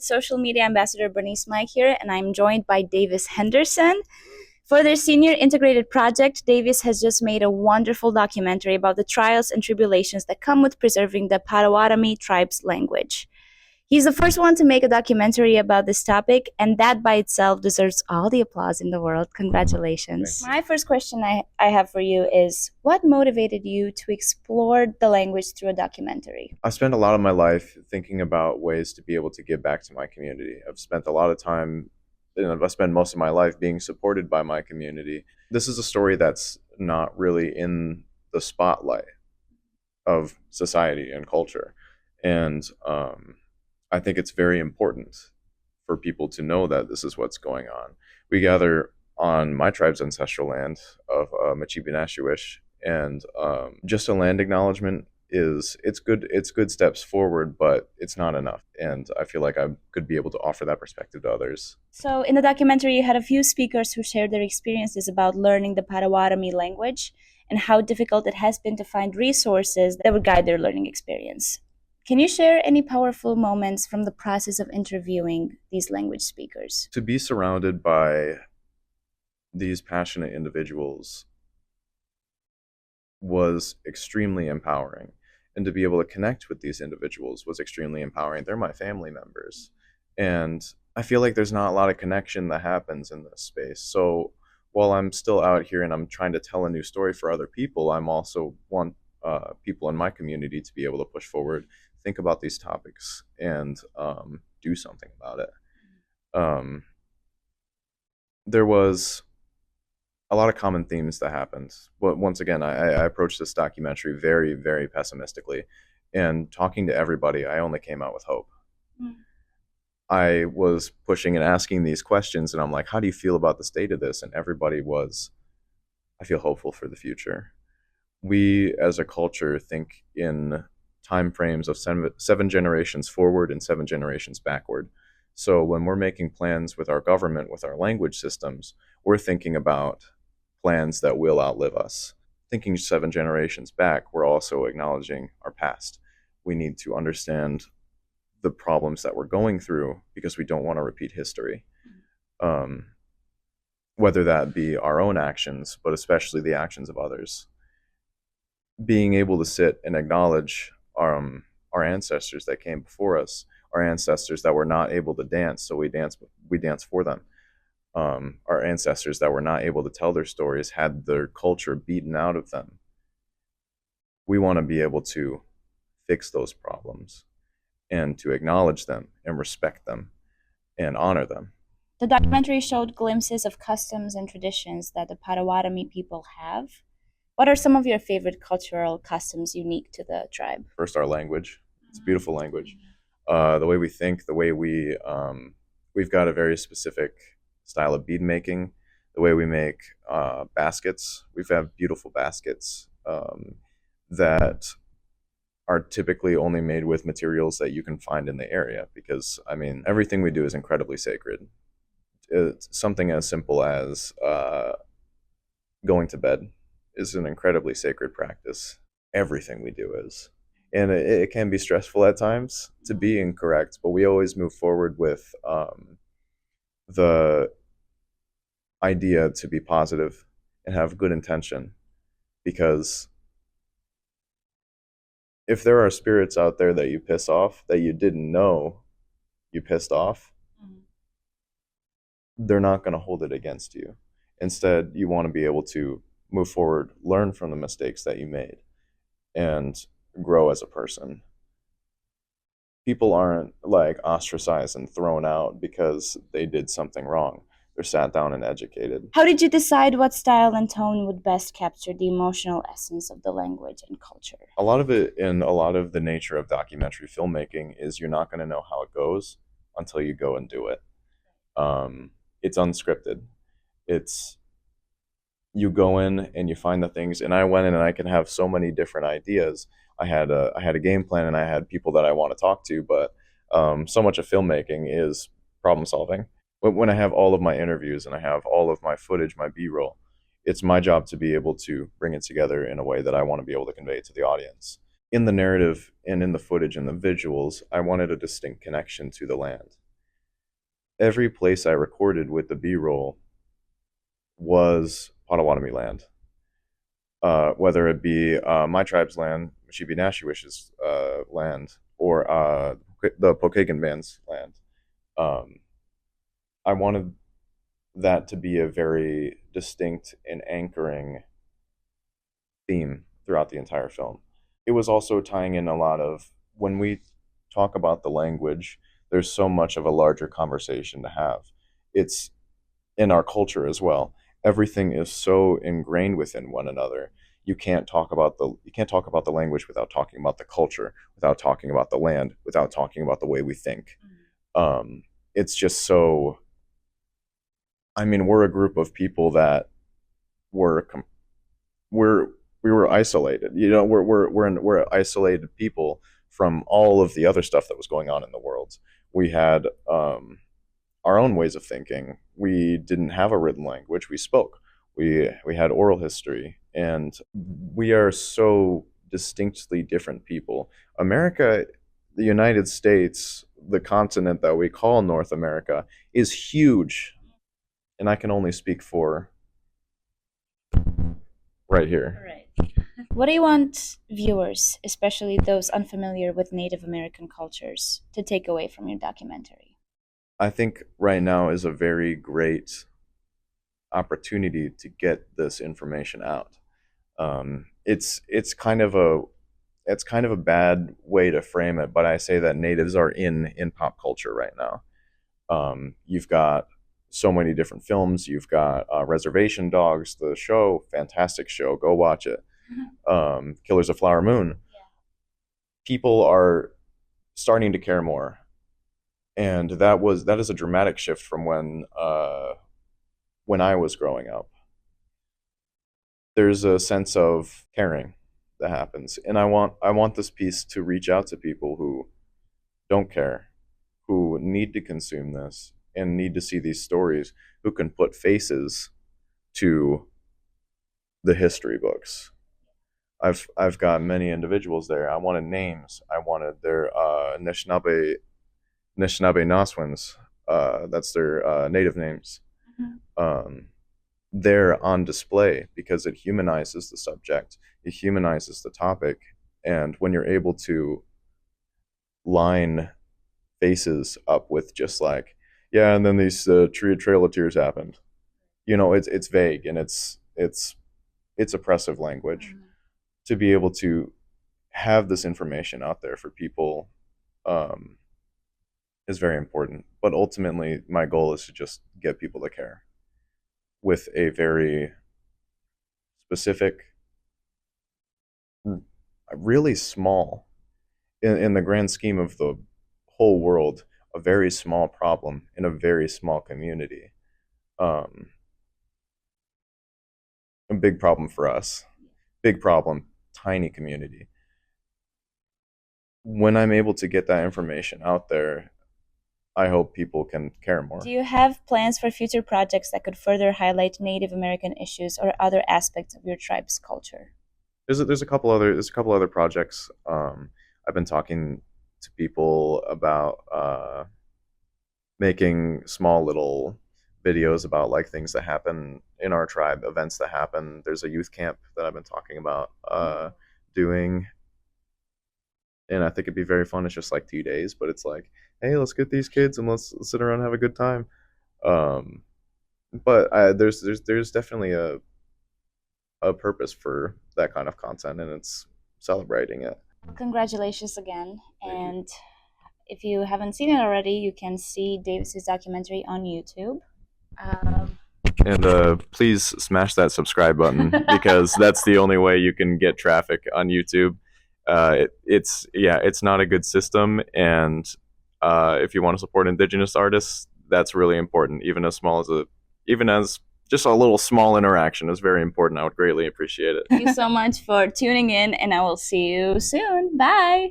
Social media ambassador Bernice Mike here, and I'm joined by Davis Henderson. For their senior integrated project, Davis has just made a wonderful documentary about the trials and tribulations that come with preserving the Potawatomi tribe's language. He's the first one to make a documentary about this topic, and that by itself deserves all the applause in the world. Congratulations. My first question I have for you is what motivated you to explore the language through a documentary? I spent a lot of my life thinking about ways to be able to give back to my community. I've spent a lot of time, I spend most of my life being supported by my community. This is a story that's not really in the spotlight of society and culture. And I think it's very important for people to know that this is what's going on. We gather on my tribe's ancestral land of Machibi and just a land acknowledgement is it's good steps forward, but it's not enough, and I feel like I could be able to offer that perspective to others. So, in the documentary, you had a few speakers who shared their experiences about learning the Potawatomi language and how difficult it has been to find resources that would guide their learning experience. Can you share any powerful moments from the process of interviewing these language speakers? To be surrounded by these passionate individuals was extremely empowering, and to be able to connect with these individuals was extremely empowering. They're my family members, and I feel like there's not a lot of connection that happens in this space. So while I'm still out here and I'm trying to tell a new story for other people, I'm also want people in my community to be able to push forward, think about these topics, and do something about it. um, there was a lot of common themes that happened. But once again, I approached this documentary very, very pessimistically. And talking to everybody, I only came out with hope. Mm. I was pushing and asking these questions, and I'm like, how do you feel about the state of this? And everybody was, I feel hopeful for the future. We as a culture think in time frames of seven generations forward and seven generations backward. So when we're making plans with our government, with our language systems, we're thinking about plans that will outlive us. Thinking seven generations back, we're also acknowledging our past. We need to understand the problems that we're going through because we don't want to repeat history. Um, whether that be our own actions, but especially the actions of others. Being able to sit and acknowledge our ancestors that came before us, our ancestors that were not able to dance, so we dance for them. Our ancestors that were not able to tell their stories had their culture beaten out of them. We want to be able to fix those problems and to acknowledge them and respect them and honor them. The documentary showed glimpses of customs and traditions that the Potawatomi people have. What are some of your favorite cultural customs unique to the tribe? First, our language. It's a beautiful language. The way we think, the way we've got a very specific style of bead making. The way we make baskets, we've had beautiful baskets that are typically only made with materials that you can find in the area. Because I mean, everything we do is incredibly sacred. It's something as simple as going to bed is an incredibly sacred practice. Everything we do is. And it can be stressful at times to be incorrect, but we always move forward with the idea to be positive and have good intention. Because if there are spirits out there that you piss off that you didn't know you pissed off, they're not going to hold it against you. Instead, you want to be able to move forward, learn from the mistakes that you made, and grow as a person. People aren't like ostracized and thrown out because they did something wrong. They're sat down and educated. How did you decide what style and tone would best capture the emotional essence of the language and culture? A lot of it, in a lot of the nature of documentary filmmaking, is you're not going to know how it goes until you go and do it. It's unscripted. It's you go in and you find the things, and I went in and I can have so many different ideas. I had a game plan and I had people that I want to talk to, but so much of filmmaking is problem solving. But when I have all of my interviews and I have all of my footage, my B-roll, it's my job to be able to bring it together in a way that I want to be able to convey it to the audience. In the narrative and in the footage and the visuals, I wanted a distinct connection to the land. every place I recorded with the B-roll was Potawatomi land, whether it be my tribe's land, Mashipi Nashawish's land, or the Pokagon band's land. Um, I wanted that to be a very distinct and anchoring theme throughout the entire film. It was also tying in a lot of when we talk about the language, there's so much of a larger conversation to have. It's in our culture as well. Everything is so ingrained within one another. You can't talk about the language without talking about the culture, without talking about the land, without talking about the way we think. It's just so. I mean, we're a group of people that were we're we were isolated. You know, we're isolated people from all of the other stuff that was going on in the world. We had our own ways of thinking. We didn't have a written language. We spoke. We had oral history, and we are so distinctly different people. America, the United States, the continent that we call North America, is huge, and I can only speak for right here. Right. What do you want viewers, especially those unfamiliar with Native American cultures, to take away from your documentary? I think right now is a very great opportunity to get this information out. It's kind of a bad way to frame it, but I say that natives are in pop culture right now. You've got so many different films. You've got Reservation Dogs, the show, fantastic show. Go watch it. Killers of Flower Moon. Yeah. People are starting to care more, and that is a dramatic shift from when I was growing up. There's a sense of caring that happens, and I want this piece to reach out to people who don't care, who need to consume this and need to see these stories, who can put faces to the history books. I've got many individuals there. I wanted names. I wanted their Anishinaabe Naswins. That's their native names. Mm-hmm. They're on display because it humanizes the subject. It humanizes the topic, and when you're able to line faces up with just like, yeah, and then these Trail of Tears happened. You know, it's vague and it's oppressive language. Mm-hmm. To be able to have this information out there for people is very important. But ultimately, my goal is to just get people to care with a very specific, really small, in the grand scheme of the whole world, a very small problem in a very small community. A big problem for us. Big problem, tiny community. When I'm able to get that information out there, I hope people can care more. Do you have plans for future projects that could further highlight Native American issues or other aspects of your tribe's culture? There's a couple other projects. I've been talking to people about making small little videos about like things that happen in our tribe, events that happen. There's a youth camp that I've been talking about doing, and I think it'd be very fun. It's just like 2 days, but it's like, hey, let's get these kids and let's sit around and have a good time. But there's definitely a purpose for that kind of content, and it's celebrating it. Congratulations again, and if you haven't seen it already, you can see Davis's documentary on YouTube. And please smash that subscribe button because that's the only way you can get traffic on YouTube. It's not a good system, and if you want to support Indigenous artists, that's really important. Even as just a little small interaction is very important. I would greatly appreciate it. Thank you so much for tuning in, and I will see you soon. Bye.